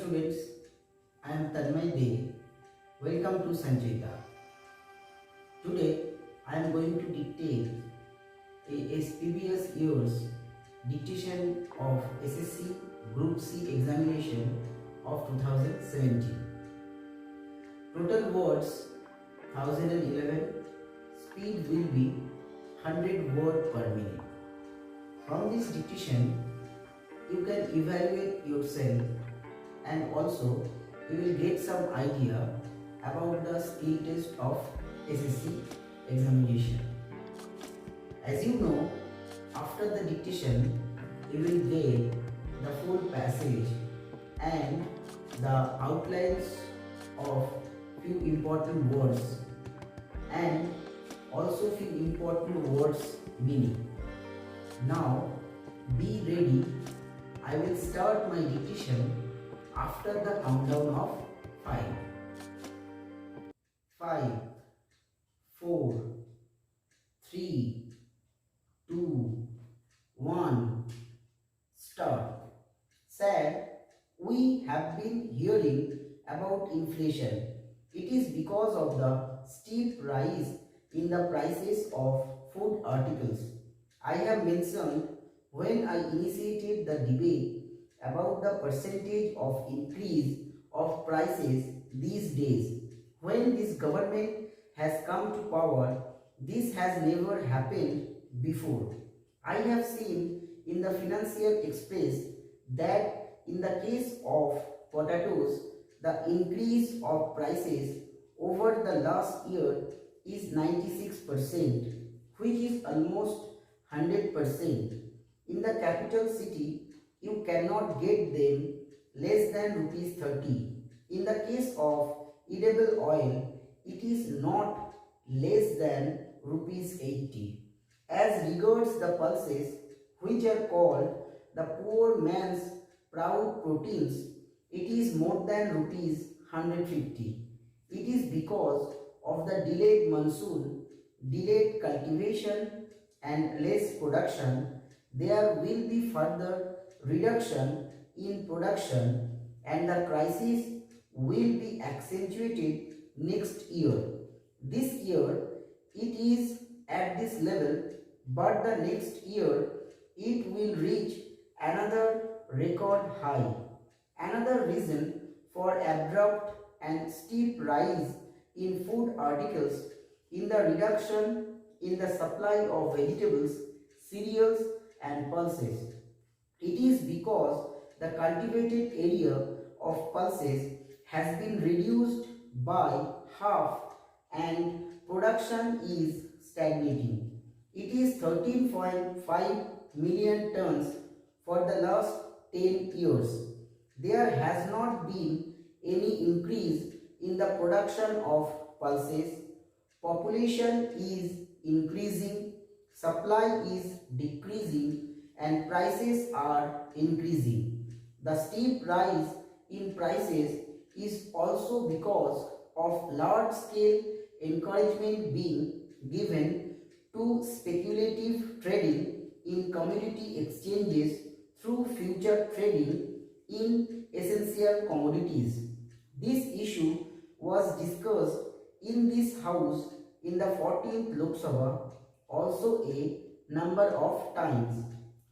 students, I am Tanmay De. Welcome to Sanjita. Today I am going to dictate a previous year's dictation of SSC Group C examination of 2017. Total words 1011, speed will be 100 words per minute. From this dictation, you can evaluate yourself and also you will get some idea about the skill test of SSC examination. As you know, after the dictation, you will get the full passage and the outlines of few important words and also few important words meaning. Now be ready. I will start my dictation after the countdown of 5. 5, 4, 3, 2, 1. Start. Sir, we have been hearing about inflation. It is because of the steep rise in the prices of food articles. I have mentioned when I initiated the debate about the percentage of increase of prices these days. When this government has come to power, this has never happened before. I have seen in the Financial Express that in the case of potatoes, the increase of prices over the last year is 96%, which is almost 100%. In the capital city, you cannot get them less than rupees 30. In the case of edible oil, it is not less than rupees 80. As regards the pulses, which are called the poor man's proud proteins, it is more than rupees 150. It is because of the delayed monsoon, delayed cultivation and less production. There will be further reduction in production and the crisis will be accentuated next year. This year it is at this level, but the next year it will reach another record high. Another reason for abrupt and steep rise in food articles in the reduction in the supply of vegetables, cereals and pulses. It is because the cultivated area of pulses has been reduced by half and production is stagnating. It is 13.5 million tons for the last 10 years. There has not been any increase in the production of pulses. Population is increasing, supply is decreasing and prices are increasing. The steep rise in prices is also because of large-scale encouragement being given to speculative trading in commodity exchanges through future trading in essential commodities. This issue was discussed in this house in the 14th Lok Sabha also a number of times.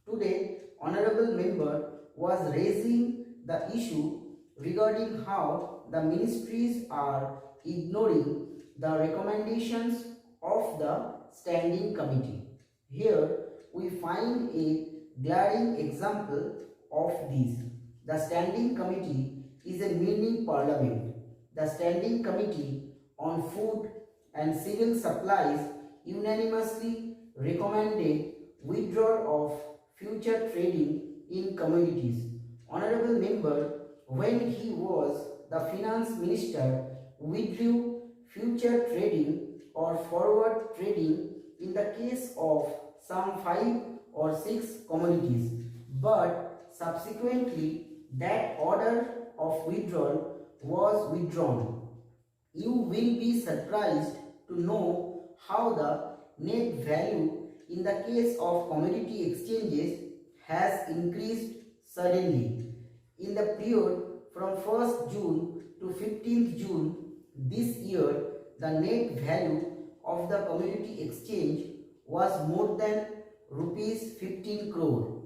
Today, Honorable Member was raising the issue regarding how the ministries are ignoring the recommendations of the Standing Committee. Here, we find a glaring example of this. The Standing Committee is a mini parliament. The Standing Committee on Food and Civil Supplies unanimously recommended withdrawal of future trading in commodities. Honorable Member, when he was the Finance Minister, withdrew future trading or forward trading in the case of some 5 or 6 commodities, but subsequently that order of withdrawal was withdrawn. You will be surprised to know how the net value in the case of commodity exchanges has increased suddenly. In the period from 1st June to 15th June this year, the net value of the commodity exchange was more than rupees 15 crore.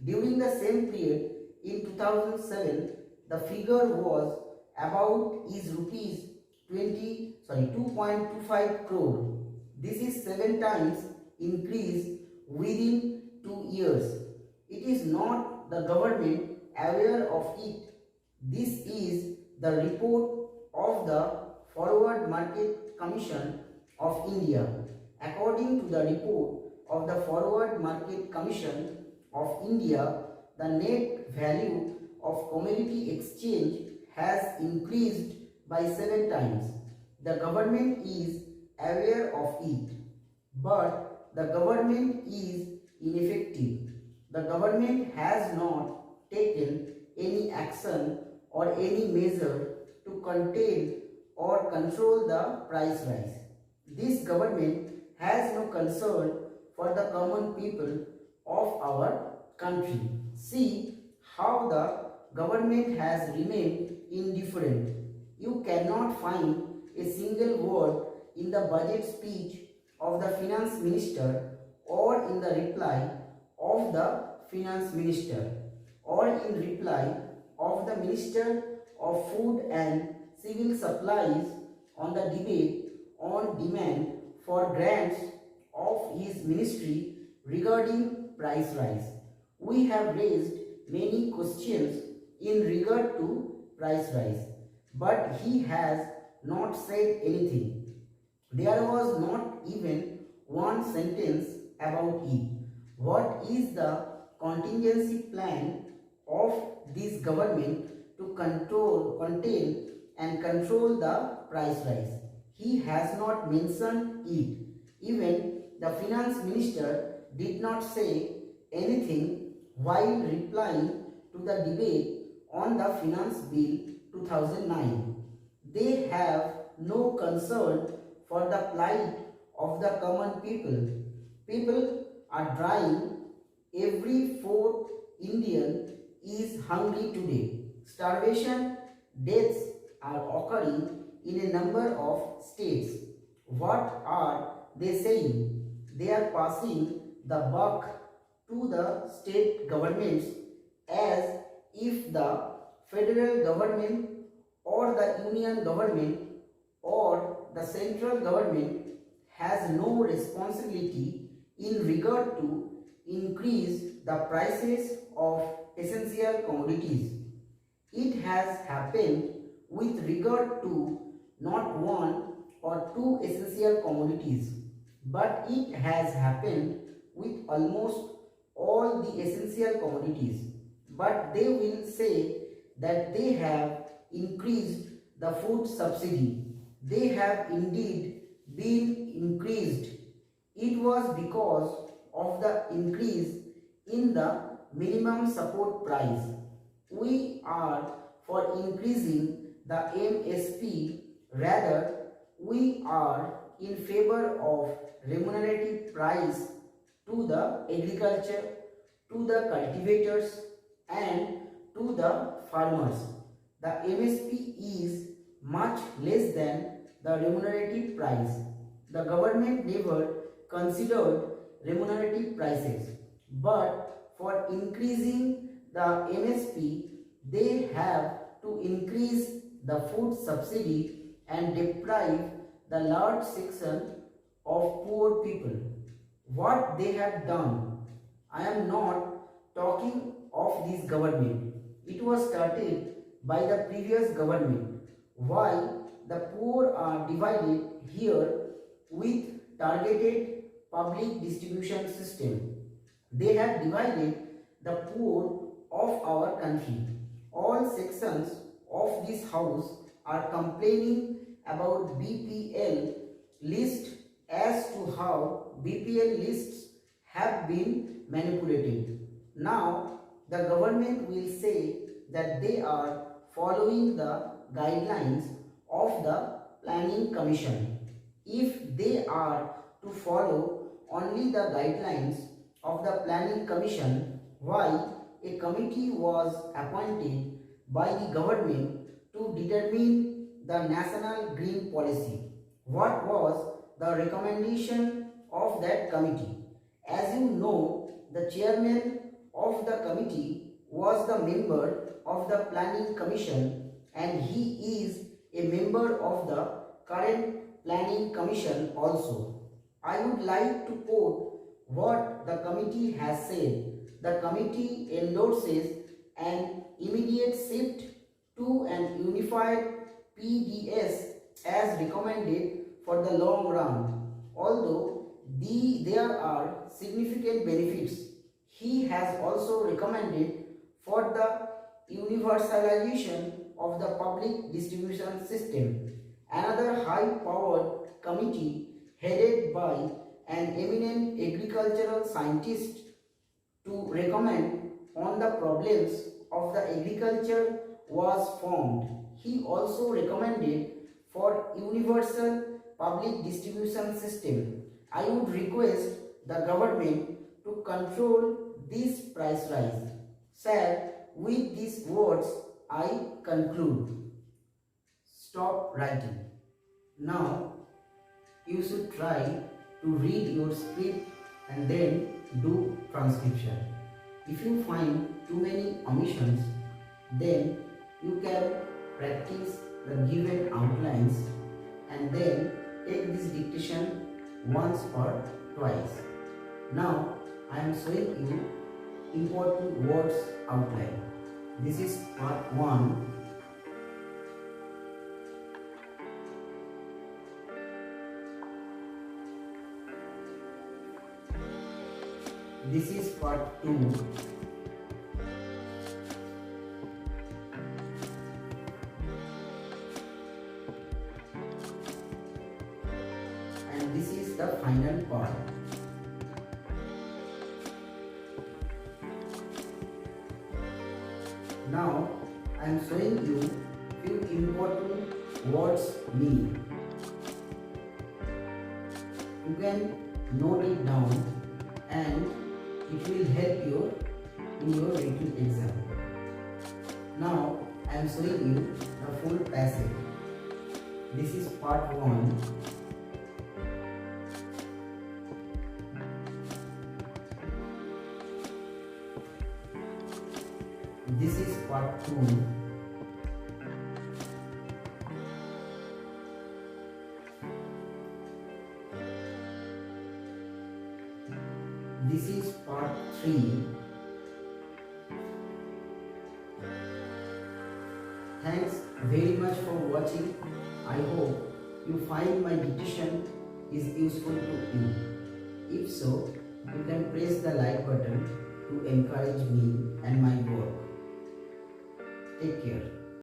During the same period in 2007, the figure was about is rupees 2.25 crore. This is 7 times increase within 2 years. It is not the government aware of it. This is the report of the Forward Market Commission of India. According to the report of the Forward Market Commission of India, the net value of commodity exchange has increased by 7 times. The government is aware of it, but the government is ineffective. The government has not taken any action or any measure to contain or control the price rise. This government has no concern for the common people of our country. See how the government has remained indifferent. You cannot find a single word in the budget speech of the finance minister or in the reply of the finance minister or in reply of the minister of food and civil supplies on the debate on demand for grants of his ministry regarding price rise. We have raised many questions in regard to price rise, but he has not said anything. There was not even one sentence about it. What is the contingency plan of this government to contain and control the price rise? He has not mentioned it. Even the finance minister did not say anything while replying to the debate on the finance bill 2009. They have no concern for the plight of the common people. People are dying. Every fourth Indian is hungry today. Starvation deaths are occurring in a number of states. What are they saying? They are passing the buck to the state governments as if the federal government or the union government or the central government has no responsibility in regard to increase the prices of essential commodities. It has happened with regard to not one or two essential commodities, but it has happened with almost all the essential commodities. But they will say that they have increased the food subsidy. They have indeed been increased. It was because of the increase in the minimum support price. We are for increasing the MSP. Rather, we are in favor of remunerative price to the agriculture, to the cultivators and to the farmers. The MSP is much less than the remunerative price. The government never considered remunerative prices, but for increasing the MSP, they have to increase the food subsidy and deprive the large section of poor people. What they have done, I am not talking of this government. It was started by the previous government. While the poor are divided here with targeted public distribution system, they have divided the poor of our country. All sections of this house are complaining about BPL list as to how BPL lists have been manipulated. Now the government will say that they are following the guidelines of the Planning Commission. If they are to follow only the guidelines of the Planning Commission, why a committee was appointed by the government to determine the national green policy. What was the recommendation of that committee? As you know, the chairman of the committee was the member of the planning commission, and he is a member of the current planning commission also. I would like to quote what the committee has said. The committee endorses an immediate shift to an unified PDS as recommended for the long run. Although there are significant benefits, he has also recommended for the universalization of the public distribution system. Another high-powered committee headed by an eminent agricultural scientist to recommend on the problems of the agriculture was formed. He also recommended for universal public distribution system. I would request the government to control this price rise. Sir, with these words I conclude. Stop writing. Now you should try to read your script and then do transcription. If you find too many omissions, then you can practice the given outlines and then take this dictation once or twice. Now I am showing you important words outline. This is part 1. This is part 2. And this is the final part. Now I am showing you few important words meaning. You can note it down and it will help you in your written exam. Now I am showing you the full passage. This is part 1. This is part 2. This is part 3. Thanks very much for watching. I hope you find my dictation is useful to you. If so, you can press the like button to encourage me and my work. Take care.